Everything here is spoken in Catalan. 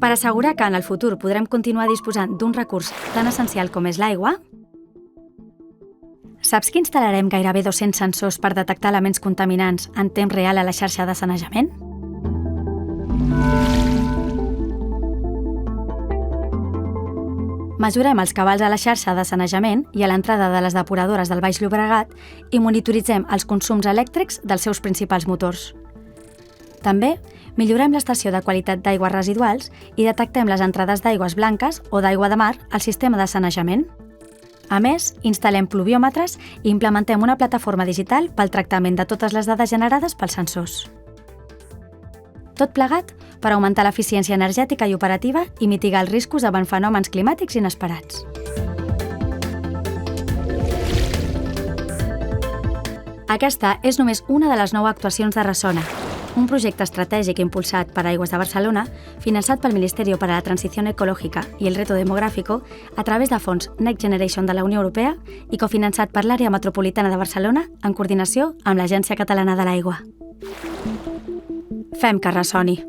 Per assegurar que en el futur podrem continuar disposant d'un recurs tan essencial com és l'aigua, saps que instal·larem gairebé 200 sensors per detectar elements contaminants en temps real a la xarxa de sanejament? Mesurem els cabals a la xarxa de sanejament i a l'entrada de les depuradores del Baix Llobregat i monitoritzem els consums elèctrics dels seus principals motors. També millorem l'estació de qualitat d'aigües residuals i detectem les entrades d'aigües blanques o d'aigua de mar al sistema de sanejament. A més, instal·lem pluviòmetres i implementem una plataforma digital pel tractament de totes les dades generades pels sensors. Tot plegat per augmentar l'eficiència energètica i operativa i mitigar els riscos davant fenòmens climàtics inesperats. Aquesta és només una de les 9 actuacions de Resona, un projecte estratègic impulsat per Aigües de Barcelona, finançat pel Ministerio para la Transición Ecológica y el Reto Demográfico a través de fons Next Generation de la Unió Europea i cofinançat per l'Àrea Metropolitana de Barcelona en coordinació amb l'Agència Catalana de l'Aigua. Fem que ressoni!